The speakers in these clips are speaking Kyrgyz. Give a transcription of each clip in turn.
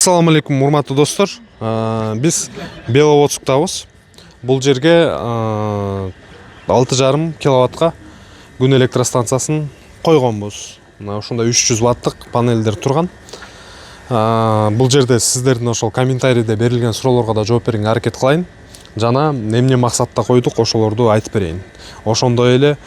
Ассаламу алейкум, урматтуу достор. Биз Беловодсктабыз. Бул жерге 6,5 киловаттка күн электростанциясын койгонбуз. Мына ушундай 300 ваттык панелдер турган. Бул жерде сиздердин ошол комментарийде берилген суроолорго да жооп берүүгө аракет кылайын. Жана эмне максатта койдук, ошолорду айтып берейин. Ошондой эле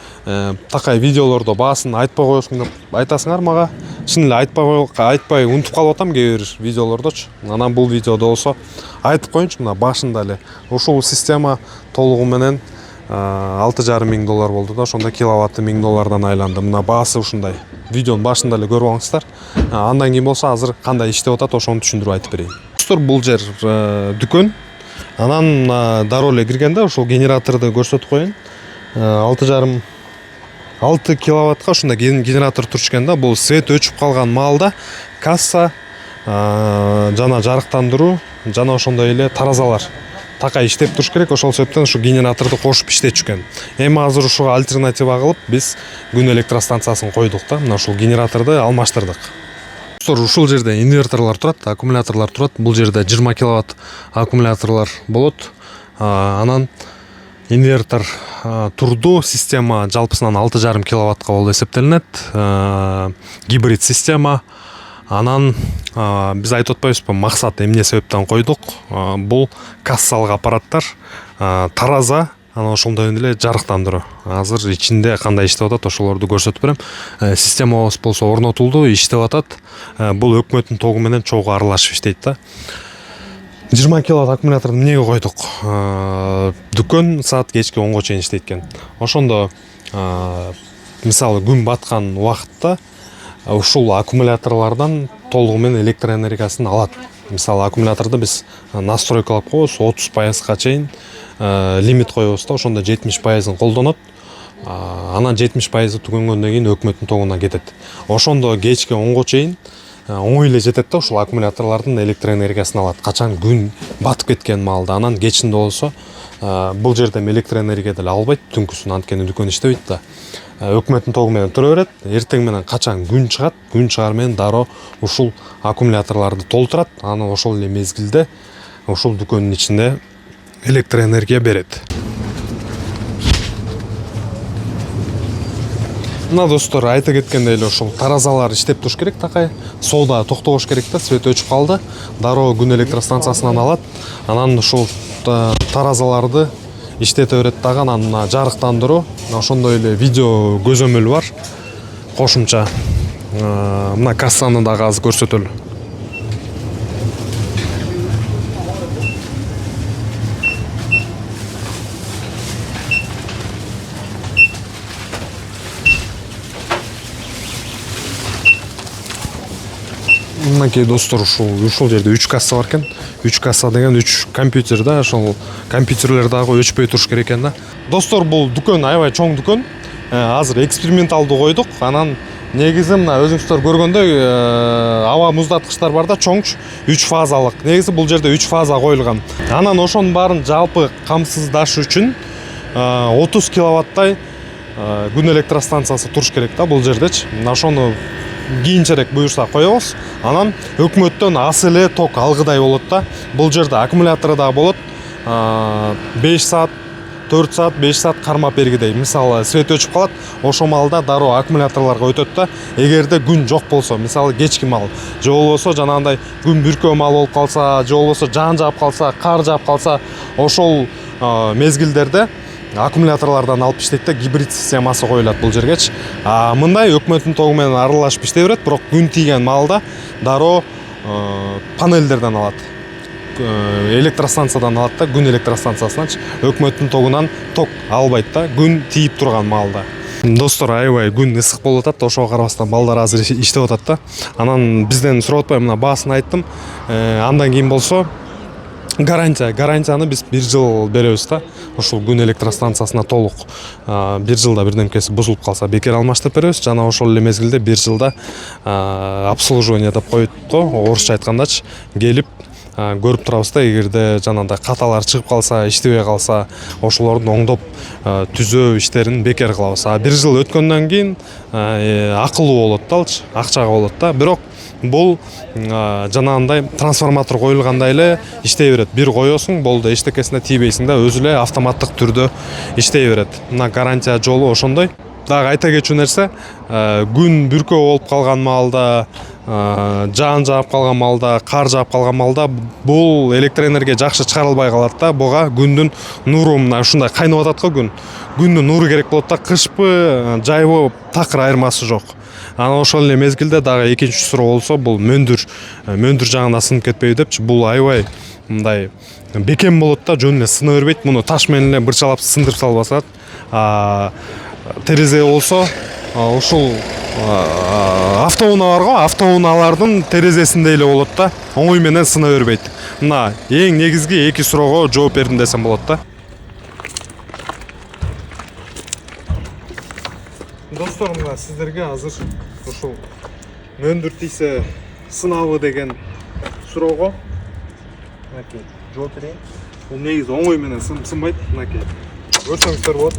такай видеолордо баасын айтпай коесуң деп айтасыңар мага. Чын эле айтпай унутуп калып атам кээ бир видеолордочу. Анан бул видеодо болсо айтып коеюнчу, мына башында эле ушул система толугу менен $6,500 болду да, ошондо киловатты $1000 айланды. Мына баасы ушундай. Видеонун башында эле көрүп алыңыздар. Андан кийин болсо азыр кандай иштеп атат, ошону түшүндүрүп айтып берейин. Достор, бул жер дүкөн. Анан дароо эле киргенде ошол генераторду көрсөтүп коеюн. 6 киловаттка ушундай генератор туруш экен да. Бул свет өчүп калган маалда касса жана жарыктандыруу жана ошондой эле таразалар такай иштеп туруш керек. Ошол себептен ушу генераторду кошуп иштетчү экен. Эми азыр ушуга альтернатива кылып биз күн электростанциясын койдук да. Мына ушул генераторду алмаштырдык. Ушул жерде инверторлор турат, аккумуляторлор турат. Бул жерде 20 киловатт аккумуляторлор болот. Анан инвертор турду, система жалпысынан 6,5 киловаттка болуп эсептелинет. Гибрид система. Анан биз айтып атпайбызбы, максат эмне себептен койдук? Бул кассалык аппараттар, тараза, анан ошондой эле жарыктандыруу. Азыр ичинде кандай иштеп атат, ошолорду көрсөтүп берем. Система болсо орнотулду, иштеп атат. Бул өкмөттүн тогу менен чогуу аралашып иштейт да. 20 киловатт аккумуляторду эмнеге койдук? Дүкөн саат кечки 10го чейин иштейт экен. Ошондо мисалы күн баткан убакытта ушул аккумуляторлордон толугу менен электр энергиясын алат. Мисалы аккумуляторду биз настройкалап коебуз, 30%га чейин лимит коебуз да, ошондо 70%-ын колдонот. Анан 70%-ы түгөнгөндөн кийин өкмөттүн тогуна кетет. Ошондо кечки 10го чейин оңой эле жетет да, ушул аккумуляторлордун электр энергиясын алат. Качан күн батып кеткен маалда. Анан кечинде болсо бул жерде электр энергия деле албайт, түнкүсүн анткени дүкөн иштебейт да. Өкмөттүн тогу менен тура берет. Эртең менен качан күн чыгат, күн чыгар менен дароо ушул аккумуляторлорду толтурат. Анан ошол эле мезгилде ушул дүкөндүн ичинде электр энергия берет. Мына достор, айта кеткендей эле ошол таразалар иштеп туруш керек такай. Соода токтобош керек да, свет өчүп калды. Дароо күн электростанциясынан алат. Анан ушул таразаларды иштете берет дагы. Анан жарыктандыруу, ошондой эле видео көзөмөл бар. Кошумча мына кассаны дагы азыр көрсөтөлү. Мынакей достор, ушул жерде 3 касса бар экен. 3 касса деген 3 компьютер да, ошол компьютерлер дагы өчпөй туруш керек экен да. Достор, бул дүкөн аябай чоң дүкөн. Азыр эксперименталдуу койдук. Анан негизи мына өзүңүздөр көргөндөй аба муздаткычтар бар да, чоңч, 3 фазалык. Негизи бул жерде 3 фаза коюлган. Анан ошонун баарын жалпы камсыздаш үчүн 30 киловаттай күн электростанциясы туруш керек да бул жердечи. Мына ошону кийинчерээк буюрса коебуз. Анан өкмөттөн аз эле ток алгыдай болот да. Бул жерде аккумулятору да болот. 5 саат, 4 саат, 5 саат кармап бергидей. Мисалы свет өчүп калат, ошол маалда дароо аккумуляторлорго өтөт да. Эгерде күн жок болсо, мисалы кечки маал, же болбосо жанагындай күн бүркөө маал болуп калса, же болбосо жаан жаап калса, кар жаап калса, ошол мезгилдерде аккумуляторлордон алып иштейт да, гибрид системасы коюлат бул жергечи. Мындай өкмөттүн тогу менен аралашып иштей берет, бирок күн тийген маалда дароо панелдерден алат. Электростанциядан алат да, күн электростанциясынан. Өкмөттүн тогунан ток албайт да, күн тийип турган маалда. Достор, аябай күн ысык болуп атат, ошого карабастан балдар азыр иштеп атат да. Анан бизден сурап атпайбы, мына баасын айттым. Андан кийин болсо гарантияны биз 1 жыл беребиз да. Ушул күн электростанциясына толук 1 жылда бирдемкеси бузулуп калса бекер алмаштырып беребиз. Жана ошол эле мезгилде 1 жылда обслуживание деп коет го, орусча айткандачы, келип көрүп турабыз да. Эгерде жанагындай каталар чыгып калса, иштебей калса, ошолордун оңдоп түзөө иштерин бекер кылабыз. 1 жыл өткөндөн кийин акылуу болот да, акчага болот да. Бирок бул жанагындай трансформатор коюлгандай эле иштей берет. Бир коесуң, болду, эчтекесине тийбейсиң да, өзү эле автоматтык түрдө иштей берет. Мына гарантия жолу ошондой. Дагы айта кетчү нерсе, күн бүркөө болуп калган маалда, жаан жаап калган маалда, кар жаап калган маалда бул электроэнергия жакшы чыгарылбай калат да. Буга күндүн нуру, мына ушундай кайнап атат го күн. Күндүн нуру керек болот да, кышпы, жайбы такыр айырмасы жок. Анан ошол эле мезгилде дагы экинчи суроо болсо, бул мөндүр жагына сынып кетпейби депчи. Бул аябай мындай бекем болот да, жөн эле сына бербейт. Муну таш менен эле бырчалап сындырып салбасат. Терезе болсо, ушул автоунаа бар го, автоунаалардын терезесиндей эле болот да, оңой менен сына бербейт. Мына эң негизги эки суроого жооп бердим десем болот да. Достор, мына сиздерге азыр ушул мөндүр тийсе сынабы деген суроого мынакей жооп берейин. Бул негизи оңой менен сынбайт. Мынакей көрсөңүздөр болот.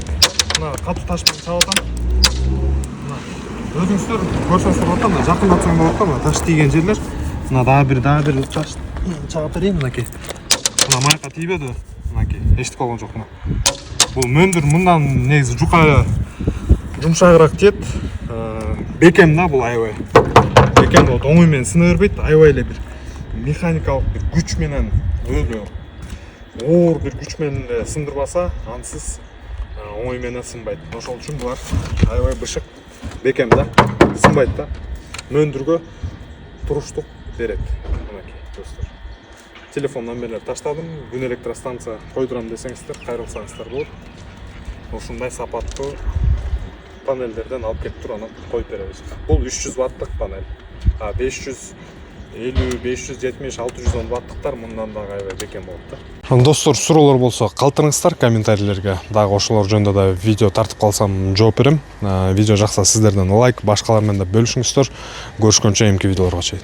Мына катуу таш менен чаап атам. Мына өзүңүздөр көрсөңүздөр болот да, мына жакындатсаң болот да, мына таш тийген жерлер. Мына дагы бир таш чаап берейин. Мынакей. Мына майка тийбеди. Мынакей эчтик болгон жок. Мына бул мөндүр мындан негизи жука жумшагыраак тиет. Бекем да, бул аябай бекем болот, оңой менен сына бербейт. Аябай эле бир механикалык бир күч менен, өзү оор бир күч менен эле сындырбаса, ансыз оңой менен сынбайт. Ошол үчүн булар аябай бышык, бекем да, сынбайт да. Мөндүргө туруштук берет. Мынакей достор. Телефон номерлерди таштадым. Күн электростанция койдурам десеңиздер, кайрылсаңыздар болот. Ушундай сапаттуу панелдерден алып келип туруп анан коюп беребиз. Бул 300 ваттык панель. 550, 570, 610 ваттыктар мындан дагы аябай бекем болот да. Достор, суроолор болсо калтырыңыздар комментарийлерге. Дагы ошолор жөнүндө да видео тартып калсам жооп берем. Видео жакса сиздерден лайк, башкалар менен да бөлүшүңүздөр. Көрүшкөнчө эмки видеолорго чейин.